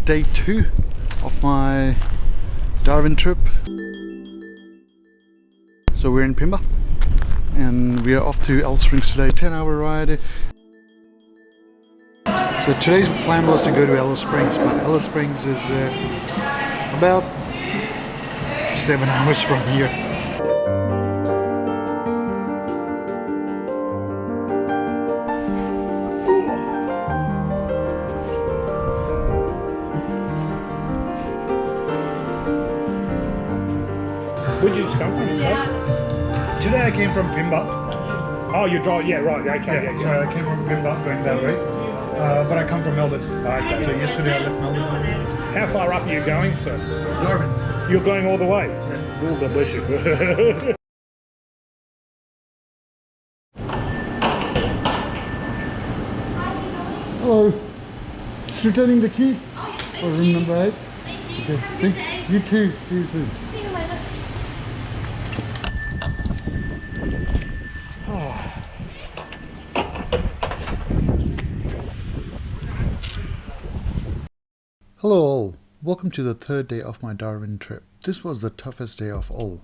day 2 of my Darwin trip. So we're in Pimba and we are off to Alice Springs today, 10-hour ride. So today's plan was to go to Alice Springs, but Alice Springs is about 7 hours from here. Where'd you just come from? Today I came from Pimba. Oh, you drive? Yeah, right. Okay, yeah. So I came from Pimba going that way. But I come from Melbourne. Okay. So yesterday I left Melbourne. How far up are you going, sir? Darwin. You're going all the way? Yeah. Oh, God bless you. Hello. Just returning the key for room number 8. Thank you. Okay. Have a good day. You too. See you soon. See you later. Hello all. Welcome to the third day of my Darwin trip. This was the toughest day of all.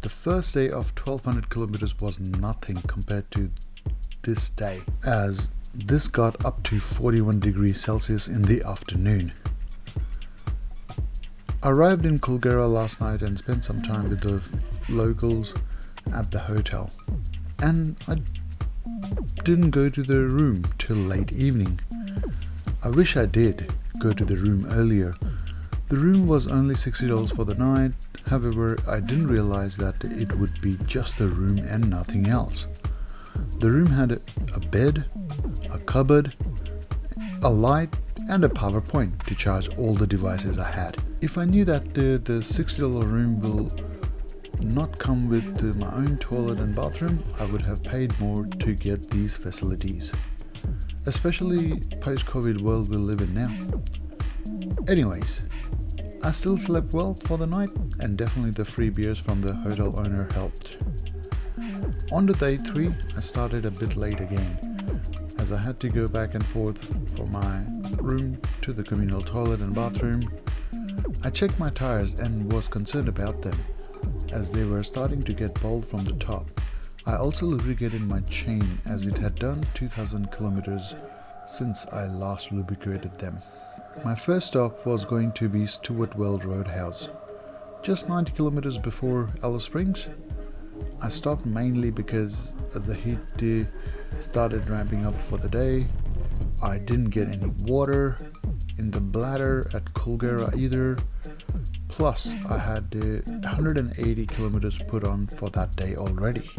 The first day of 1200 kilometers was nothing compared to this day, as this got up to 41 degrees Celsius in the afternoon. I arrived in Kulgera last night and spent some time with the locals at the hotel. And I didn't go to the room till late evening. I wish I did go to the room earlier. The room was only $60 for the night. However, I didn't realize that it would be just a room and nothing else. The room had a bed, a cupboard, a light and a power point to charge all the devices I had. If I knew that the $60 room will not come with my own toilet and bathroom, I would have paid more to get these facilities. Especially post-COVID world we live in now. Anyways, I still slept well for the night and definitely the free beers from the hotel owner helped. On the day 3, I started a bit late again, as I had to go back and forth from my room to the communal toilet and bathroom. I checked my tires and was concerned about them, as they were starting to get bald from the top. I also lubricated my chain as it had done 2000 kilometers since I last lubricated them. My first stop was going to be Stuart Highway RoadHouse, just 90 kilometers before Alice Springs. I stopped mainly because the heat started ramping up for the day. I didn't get any water in the bladder at Kulgera either. Plus, I had 180 kilometers put on for that day already.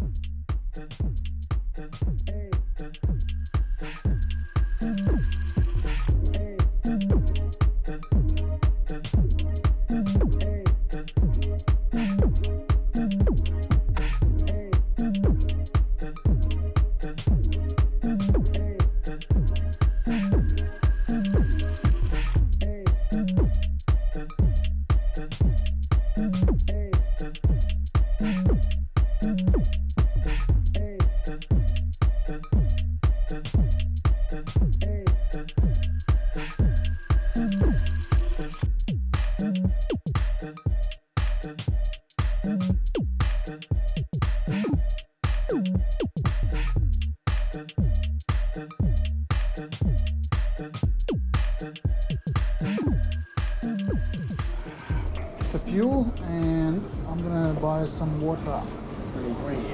Just a fuel, and I'm gonna buy some water.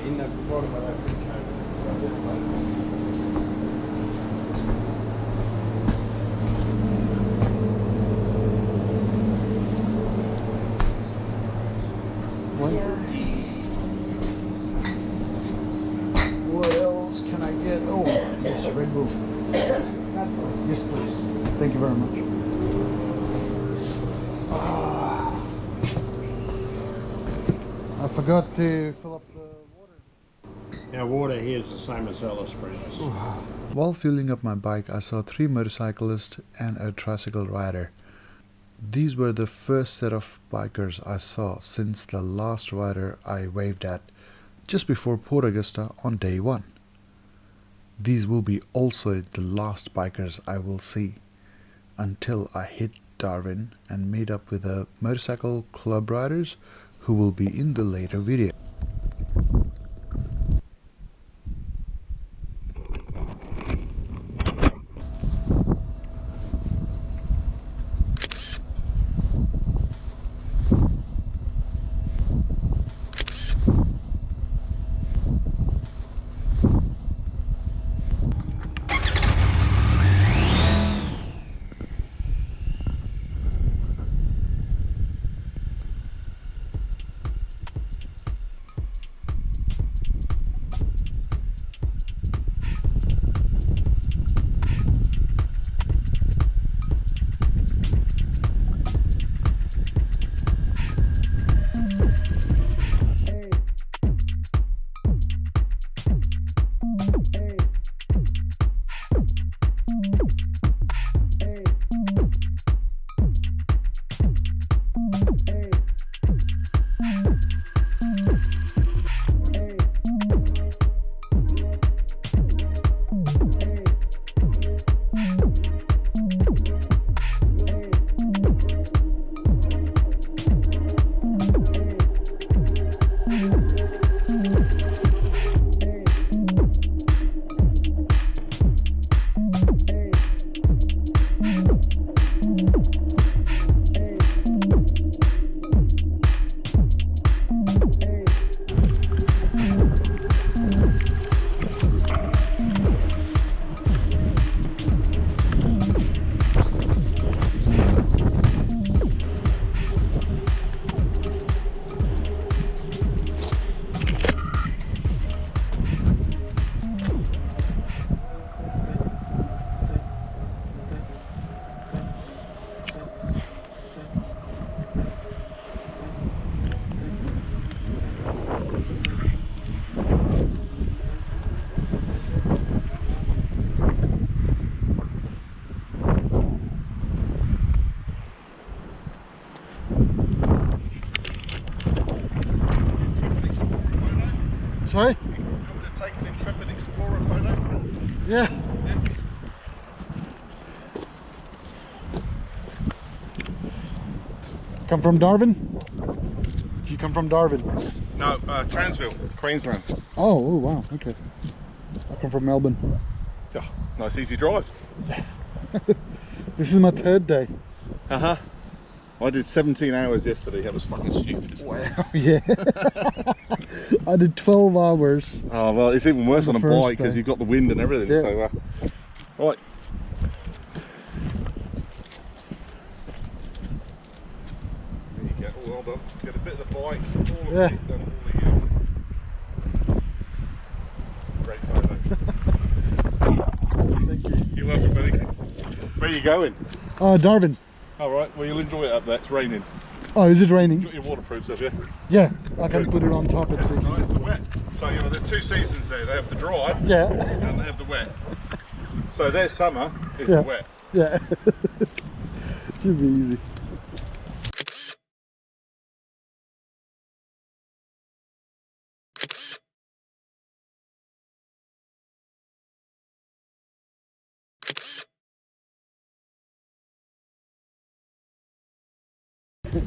In the bottom of that. What else can I get? Oh, yes, Red Bull. Yes, please. Thank you very much. I forgot to fill up the water. Our water here is the same as Alice Springs. While filling up my bike, I saw 3 motorcyclists and a tricycle rider. These were the first set of bikers I saw since the last rider I waved at just before Port Augusta on day 1. These will be also the last bikers I will see until I hit Darwin and meet up with the motorcycle club riders who will be in the later video. Sorry? You want to take an Intrepid Explorer photo? Yeah. Come from Darwin? Did you come from Darwin? No, Townsville, Queensland. Oh, wow, okay. I come from Melbourne. Yeah, nice easy drive. This is my third day. Uh-huh. I did 17 hours yesterday, that was fucking stupid. Wow, yeah. I did 12 hours. Oh, well, it's even worse on a first bike because day. you've got the wind and everything, Yeah. so, right. There you go, oh, well done. Get a bit of the bike, all of Yeah. it, done all the great photo. Thank you. You're welcome, buddy. Where are you going? Darwin. Alright, well you'll enjoy it up there, it's raining. Oh, is it You raining? got your waterproofs, have you? Yeah, I can put it on top of No, the... it's the wet. So, you know, there's two seasons there. They have the dry Yeah, and they have the wet. So their summer is Yeah. the wet. yeah. Should be easy.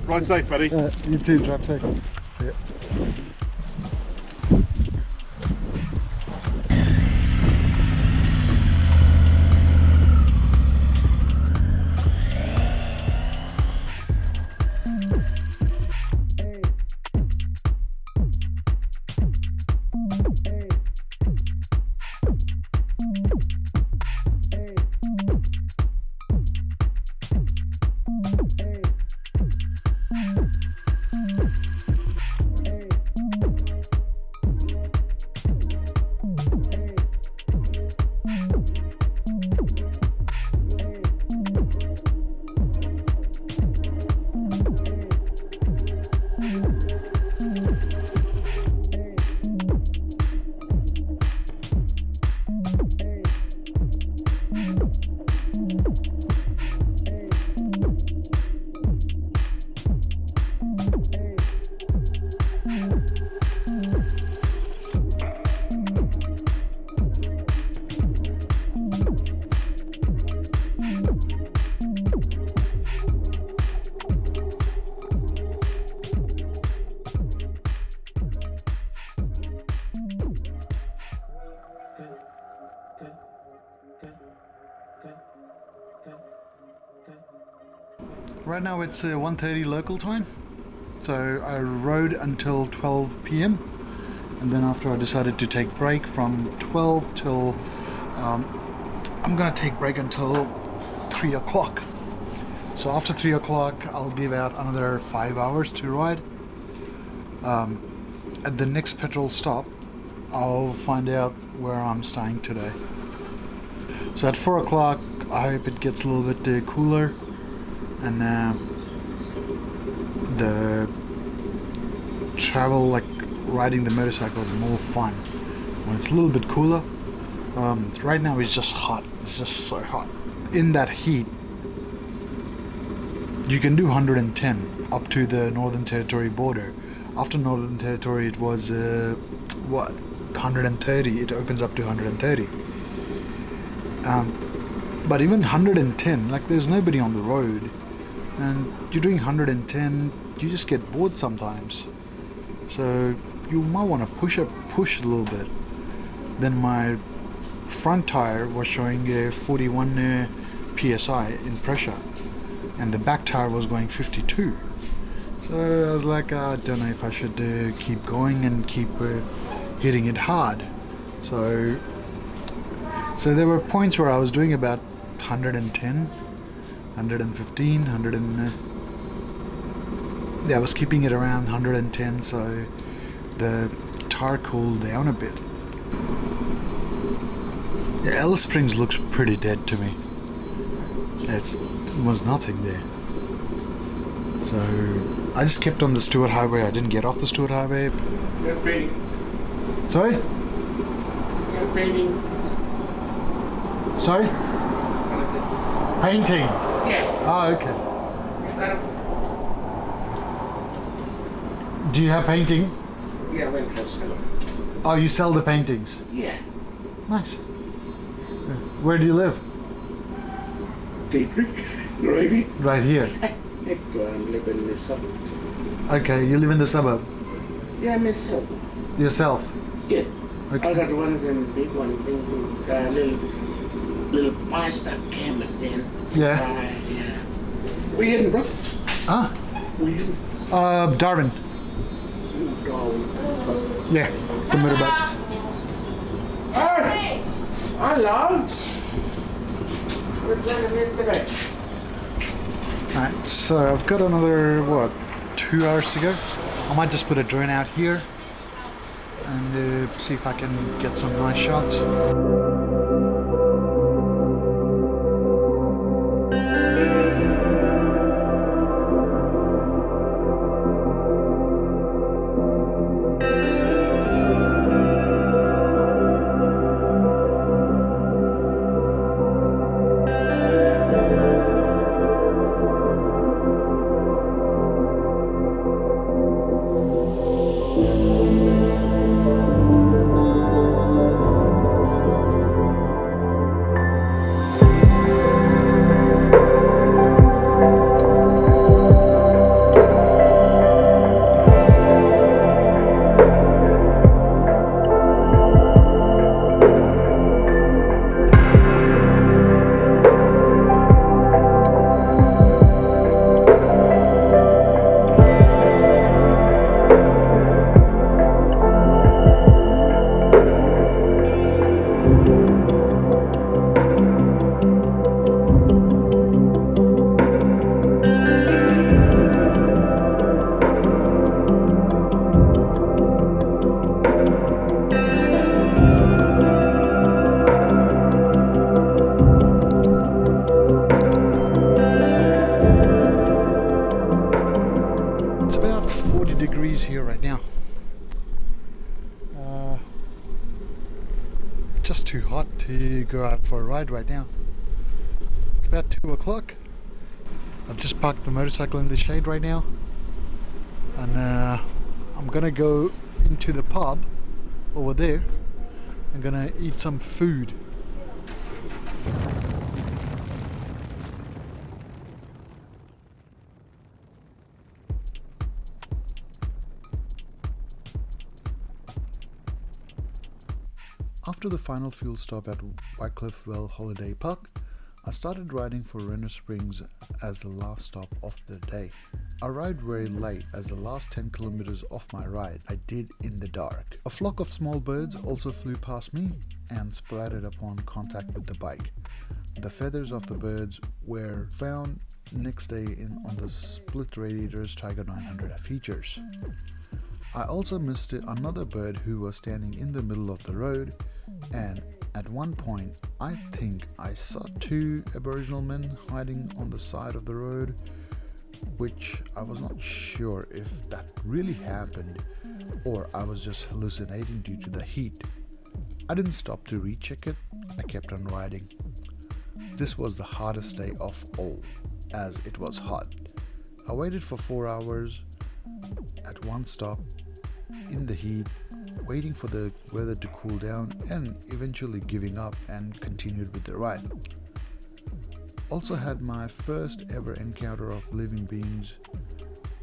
Ride safe, buddy. You too, drive safe. Yeah. Right now it's 1:30 local time, so I rode until 12 p.m. and then after I decided to take break from 12 till I'm gonna take break until 3 o'clock. So after 3 o'clock I'll give out another 5 hours to ride. At the next petrol stop I'll find out where I'm staying today. So at 4 o'clock I hope it gets a little bit cooler, and the travel, like riding the motorcycle, is more fun when it's a little bit cooler. Right now it's just hot. It's just so hot. In that heat you can do 110 up to the Northern Territory border. After Northern Territory it was 130. It opens up to 130. But even 110, like there's nobody on the road and you're doing 110, you just get bored sometimes. So you might want to push a little bit. Then my front tire was showing 41 psi in pressure and the back tire was going 52. So I was like, I don't know if I should keep going and keep hitting it hard. So there were points where I was doing about 110, 115, I was keeping it around 110, so the tire cooled down a bit. Yeah, Alice Springs looks pretty dead to me. There was nothing there. So I just kept on the Stuart Highway. I didn't get off the Stuart Highway. You're painting. Sorry? You're painting. Sorry? Painting? Yeah. Oh, okay. You got Do you have painting? Yeah, I went to sell. Oh, you sell the paintings? Yeah. Nice. Where do you live? Daybreak. Right? Right here. I live in the suburb. Okay, you live in the suburb? Yeah, myself. Yourself? Yeah. Okay. I got one of them big one, little pies that came and then. Yeah. Yeah. Where you heading, bro? Huh? Where you heading? Darwin. Darwin. Yeah, the motorbike. Hey! Hello! What's that today? Alright, so I've got another, 2 hours to go. I might just put a drone out here and see if I can get some nice shots. Here right now. Just too hot to go out for a ride right now. It's about 2 o'clock. I've just parked the motorcycle in the shade right now, and I'm gonna go into the pub over there. I'm gonna eat some food. After the final fuel stop at Wycliffe Well Holiday Park, I started riding for Renner Springs as the last stop of the day. I rode very late as the last 10 kilometers of my ride I did in the dark. A flock of small birds also flew past me and splattered upon contact with the bike. The feathers of the birds were found next day on the split radiators Tiger 900 features. I also missed another bird who was standing in the middle of the road, and at one point I think I saw 2 Aboriginal men hiding on the side of the road, which I was not sure if that really happened or I was just hallucinating due to the heat. I didn't stop to recheck it, I kept on riding. This was the hardest day of all, as it was hot. I waited for 4 hours at one stop in the heat, waiting for the weather to cool down and eventually giving up and continued with the ride. Also had my first ever encounter of living beings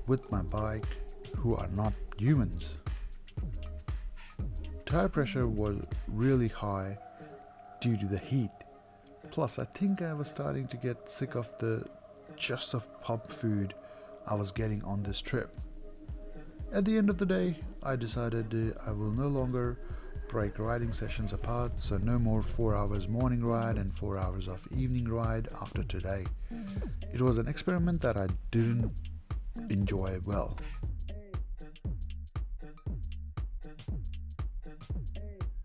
with my bike who are not humans. Tire pressure was really high due to the heat. Plus I think I was starting to get sick of the just of pub food I was getting on this trip. At the end of the day, I decided I will no longer break riding sessions apart, so no more 4 hours morning ride and 4 hours of evening ride after today. It was an experiment that I didn't enjoy well.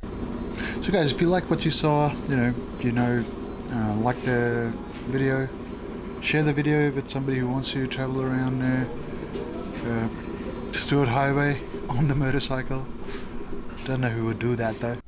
So guys, if you like what you saw, like the video, share the video with somebody who wants to travel around Stuart Highway on the motorcycle. Don't know who would do that though.